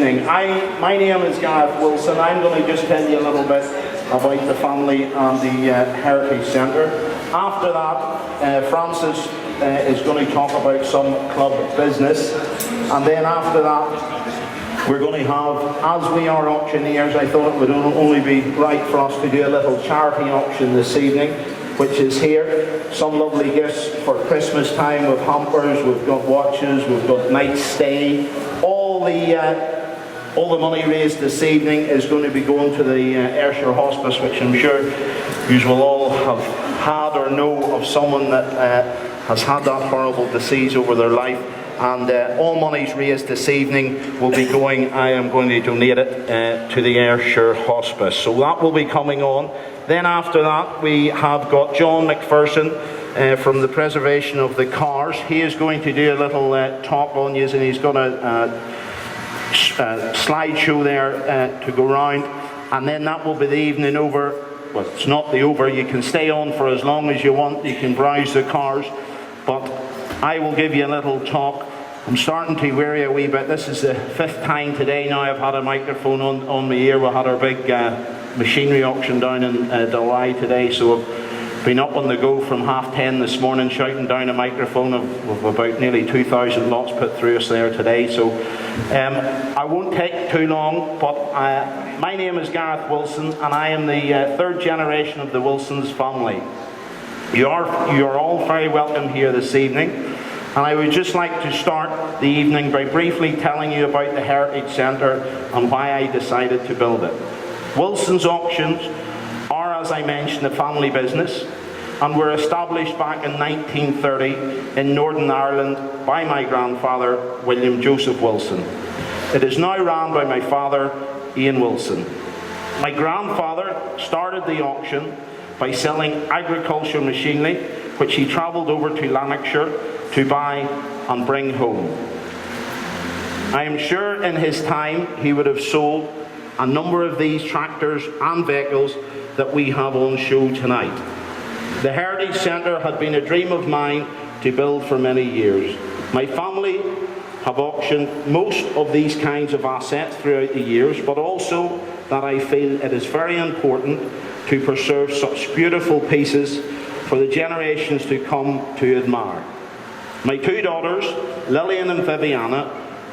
evening. My name is Gareth Wilson. I'm going to just tell you a little bit about the family and the Heritage Centre. After that, Francis is going to talk about some club business, and then after that we're going to have, as we are auctioneers, I thought it would only be right for us to do a little charity auction this evening, which is here. Some lovely gifts for Christmas time with hampers, we've got watches, we've got night stay. All the money raised this evening is going to be going to the Ayrshire Hospice, which I'm sure you will all have had or know of someone that has had that horrible disease over their life. And all monies raised this evening will be going, I am going to donate it to the Ayrshire Hospice. So that will be coming on. Then after that we have got John McPherson from the Preservation of the Cars. He is going to do a little talk on you, and he's got a slideshow there to go round. And then that will be the evening over. Well, it's not the over, you can stay on for as long as you want, you can browse the cars, but I will give you a little talk. I'm starting to weary a wee bit. This is the 5th time today now I've had a microphone on my ear. We had our big machinery auction down in Dalry today, so I've been up on the go from 10:30 this morning shouting down a microphone of about nearly 2,000 lots put through us there today. So I won't take too long, but my name is Gareth Wilson and I am the 3rd generation of the Wilsons family. You are all very welcome here this evening, and I would just like to start the evening by briefly telling you about the Heritage Centre and why I decided to build it. Wilson's Auctions are, as I mentioned, a family business, and were established back in 1930 in Northern Ireland by my grandfather, William Joseph Wilson. It is now run by my father, Ian Wilson. My grandfather started the auction by selling agricultural machinery, which he travelled over to Lanarkshire to buy and bring home. I am sure in his time he would have sold a number of these tractors and vehicles that we have on show tonight. The Heritage Centre had been a dream of mine to build for many years. My family have auctioned most of these kinds of assets throughout the years, but also that I feel it is very important to preserve such beautiful pieces for the generations to come to admire. My 2 daughters, Lillian and Viviana,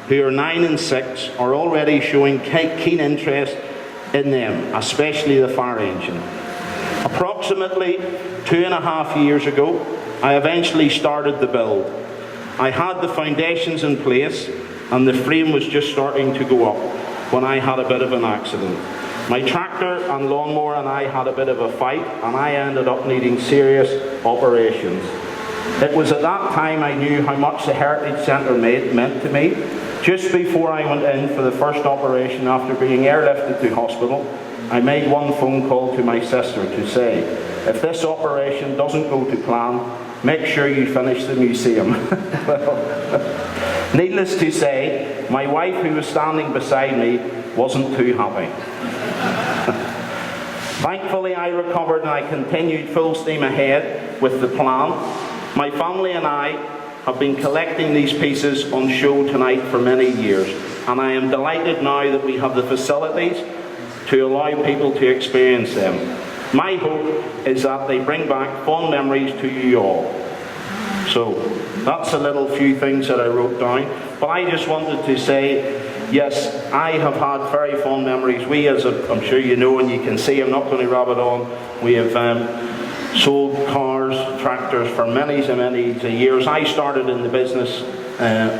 who are 9 and 6, are already showing keen interest in them, especially the fire engine. Approximately 2.5 years ago, I eventually started the build. I had the foundations in place and the frame was just starting to go up when I had a bit of an accident. My tractor and lawnmower and I had a bit of a fight, and I ended up needing serious operations. It was at that time I knew how much the Heritage Centre meant to me. Just before I went in for the first operation after being airlifted to hospital, I made one phone call to my sister to say, if this operation doesn't go to plan, make sure you finish the museum. Well, needless to say, my wife, who was standing beside me, wasn't too happy. Thankfully I recovered and I continued full steam ahead with the plan. My family and I have been collecting these pieces on show tonight for many years, and I am delighted now that we have the facilities to allow people to experience them. My hope is that they bring back fond memories to you all. So that's a little few things that I wrote down, but I just wanted to say, yes, I have had very fond memories. We, as I'm sure you know and you can see, I'm not going to rub it on, we have sold cars, tractors for many years. I started in the business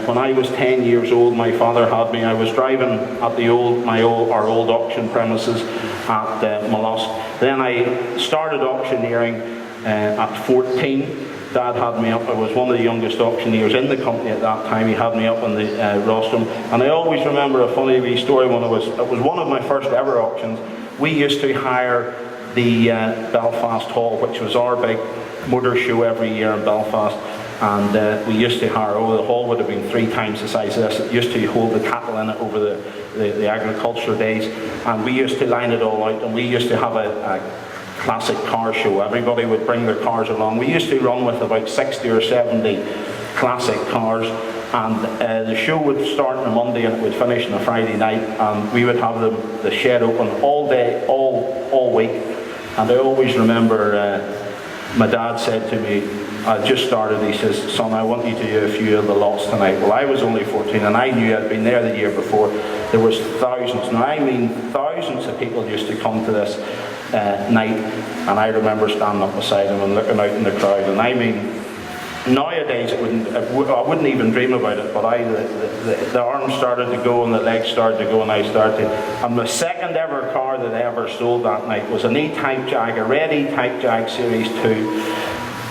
when I was 10 years old. My father had me. I was driving at our old auction premises at Mollusk. Then I started auctioneering at 14. Dad had me up. I was one of the youngest auctioneers in the company at that time. He had me up on the rostrum, and I always remember a funny wee story when it was one of my first ever auctions. We used to hire the Belfast Hall, which was our big motor show every year in Belfast, and we used to hire, the hall would have been 3 times the size of this. It used to hold the cattle in it over the agriculture days, and we used to line it all out, and we used to have a classic car show. Everybody would bring their cars along. We used to run with about 60 or 70 classic cars, And the show would start on a Monday and it would finish on a Friday night, and we would have the shed open all day, all week. And I always remember my dad said to me, I just started, he says, son, I want you to do a few of the lots tonight. Well, I was only 14 and I knew I'd been there the year before. There was thousands, now I mean thousands of people used to come to this night, and I remember standing up beside him and looking out in the crowd, and I mean, nowadays I wouldn't even dream about it, but the arms started to go and the legs started to go, and I started. And the second ever car that I ever sold that night was an E-Type Jag, a red E-Type Jag Series 2,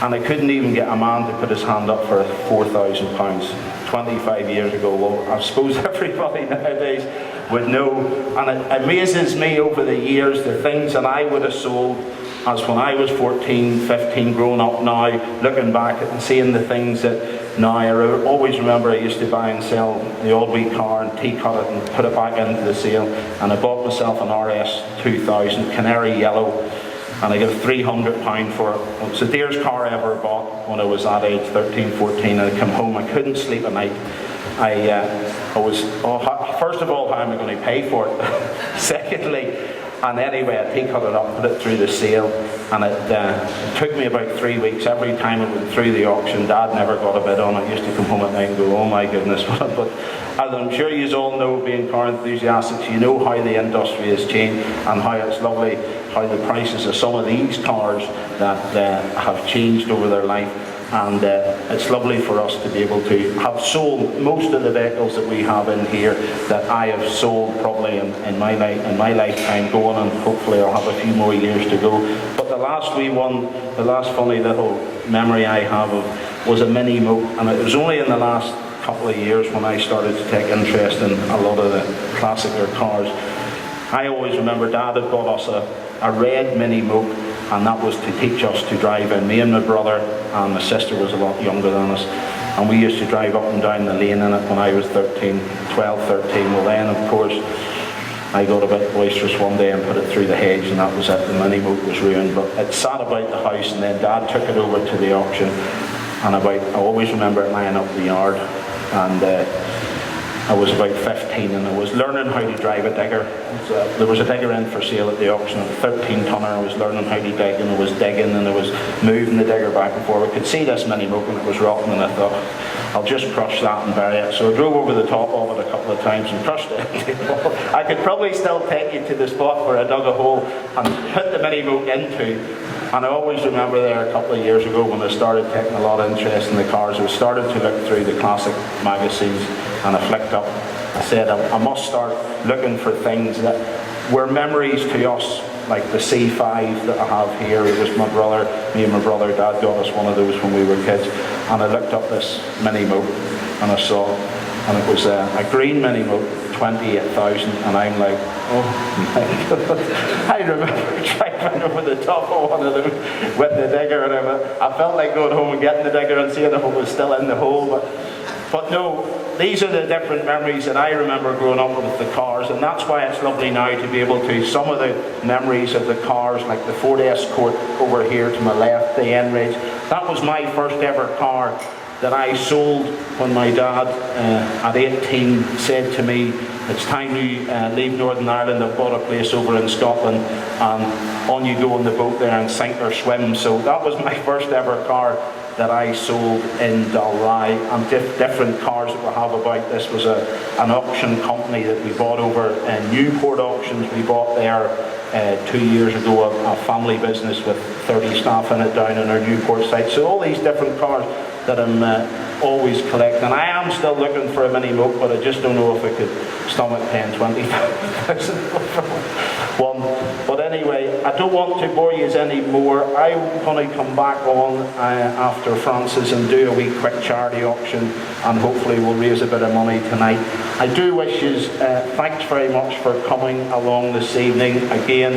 and I couldn't even get a man to put his hand up for £4,000 25 years ago. Well, I suppose everybody nowadays would know, and it amazes me over the years the things that I would have sold as when I was 14, 15, growing up now, looking back and seeing the things that now, I always remember I used to buy and sell the odd wee car and tea-cut it and put it back into the sale, and I bought myself an RS 2000 Canary Yellow, and I got £300 for it. It was the dearest car I ever bought when I was that age, 13, 14, and I come home, I couldn't sleep at night. I was, first of all, how am I going to pay for it? Secondly, and anyway, I tea-cut it up, put it through the sale, and it took me about 3 weeks. Every time it went through the auction, Dad never got a bid on it. I used to come home at night and go, oh my goodness. But as I'm sure you all know, being car enthusiasts, you know how the industry has changed and how it's lovely how the prices of some of these cars that have changed over their life. And it's lovely for us to be able to have sold most of the vehicles that we have in here that I have sold probably in my lifetime going, and hopefully I'll have a few more years to go. But the last wee one, the last funny little memory I have of was a Mini Mope, and it was only in the last couple of years when I started to take interest in a lot of the classicer cars. I always remember Dad had bought us a red Mini Mope, and that was to teach us to drive in. Me and my brother, and my sister was a lot younger than us, and we used to drive up and down the lane in it when I was 12, 13. Well then, of course, I got a bit boisterous one day and put it through the hedge, and that was it. The Mini Mope was ruined, but it sat about the house, and then Dad took it over to the auction, and I always remember it lying up the yard, and I was about 15 and I was learning how to drive a digger. There was a digger in for sale at the auction, a 13-tonner. I was learning how to dig, and I was digging and I was moving the digger back and forth. I could see this Mini Mope and it was rocking, and I thought, I'll just crush that and bury it. So I drove over the top of it a couple of times and crushed it. I could probably still take you to the spot where I dug a hole and put the Mini Mope into. And I always remember there a couple of years ago when I started taking a lot of interest in the cars, I started to look through the classic magazines, and I flicked up. I said I must start looking for things that were memories to us, like the C5 that I have here. It was me and my brother, Dad got us one of those when we were kids. And I looked up this Mini Mope and I saw, and it was a green Mini Mope, 28,000, and I'm like, oh my God. I remember driving over the top of one of them with the digger, and I felt like going home and getting the digger and seeing if it was still in the hole. But no, these are the different memories that I remember growing up with the cars, and that's why it's lovely now to be able to, some of the memories of the cars, like the Ford Escort over here to my left, the Enrage. That was my first ever car that I sold when my dad at 18 said to me, it's time to leave Northern Ireland. I've bought a place over in Scotland, and on you go on the boat there and sink or swim. So that was my first ever car that I sold in Dalry, and different cars that we have about. This was an auction company that we bought over in Newport Auctions. We bought there 2 years ago a family business with 30 staff in it down on our Newport site. So all these different cars that I'm always collecting. I am still looking for a Mini Mope, but I just don't know if I could stomach paying 20,000 for one. But anyway, I don't want to bore you any more. I'm going to come back on after Francis and do a wee quick charity auction, and hopefully we'll raise a bit of money tonight. I do wish you thanks very much for coming along this evening. Again,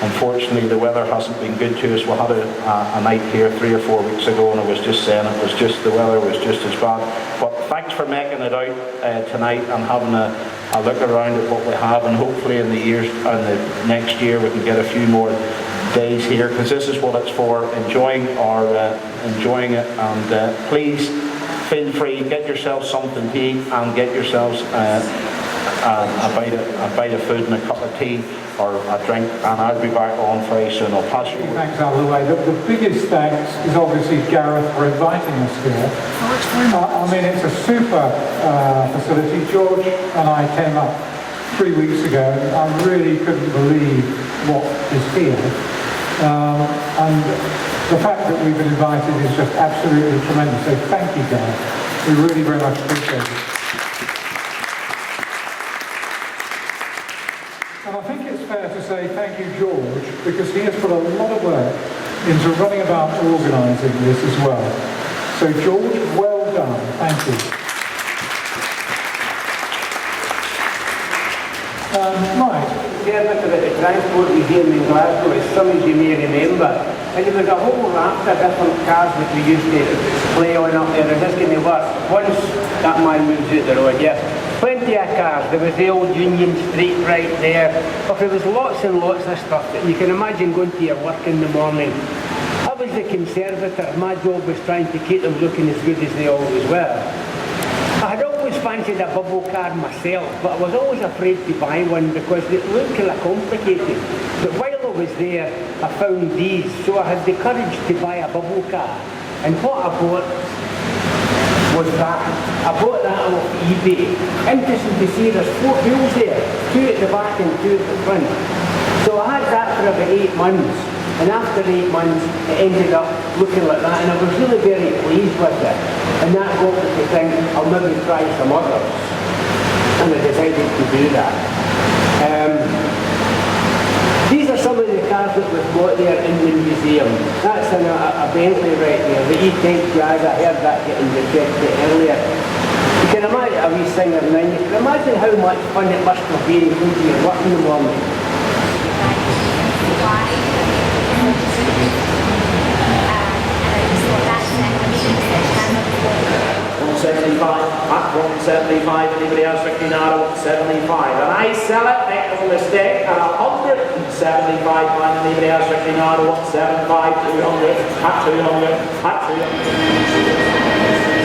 unfortunately the weather hasn't been good to us. We had a night here 3 or 4 weeks ago, and I was just saying it was just, the weather was just as bad. But thanks for making it out tonight and having a look around at what we have, and hopefully in the next year we can get a few more days here, because this is what it's for, enjoying it. And please feel free, get yourselves something to eat and get yourselves a bite of food and a cup of tea or a drink, and I'll be back on very soon. I'll pass you. Thanks, Alan. The biggest thanks is obviously Gareth for inviting us here. I mean, it's a super facility. George and I came up 3 weeks ago, and I really couldn't believe what is here. And the fact that we've been invited is just absolutely tremendous. So thank you, Gareth. We really very much appreciate it. And I think it's fair to say thank you, George, because he has put a lot of work into running about organising this as well. So George, well done. Thank you. Mike. Chairman about the transport museum in Glasgow, as some of you may remember, and there was a whole raft of different cars that we used to play on up there, and this going to work once that man moves out the road, yes. Plenty of cars. There was the old Union Street right there. But there was lots and lots of stuff that you can imagine going to your work in the morning. I was the conservator. My job was trying to keep them looking as good as they always were. I had always fancied a bubble car myself, but I was always afraid to buy one because they looked kind of complicated. But while I was there, I found these, so I had the courage to buy a bubble car. And what I bought was that. I bought that off eBay. Interesting to see there's 4 wheels there, 2 at the back and 2 at the front. So I had that for about 8 months, and after 8 months it ended up looking like that, and I was really very pleased with it. And that got me to think I'll maybe try some others, and I decided to do that. These are some of the cars that we've got there in the museum. That's in a Bentley right there, the E-Type Jag. I heard that getting rejected earlier. You can imagine a wee singer now, you can imagine how much fun it must have been going to your work in the morning. 175, at 175, anybody else reckoning out 175, and I sell it, make no mistake, at 175, find anybody else reckoning out 175, 200, at 200, at 200.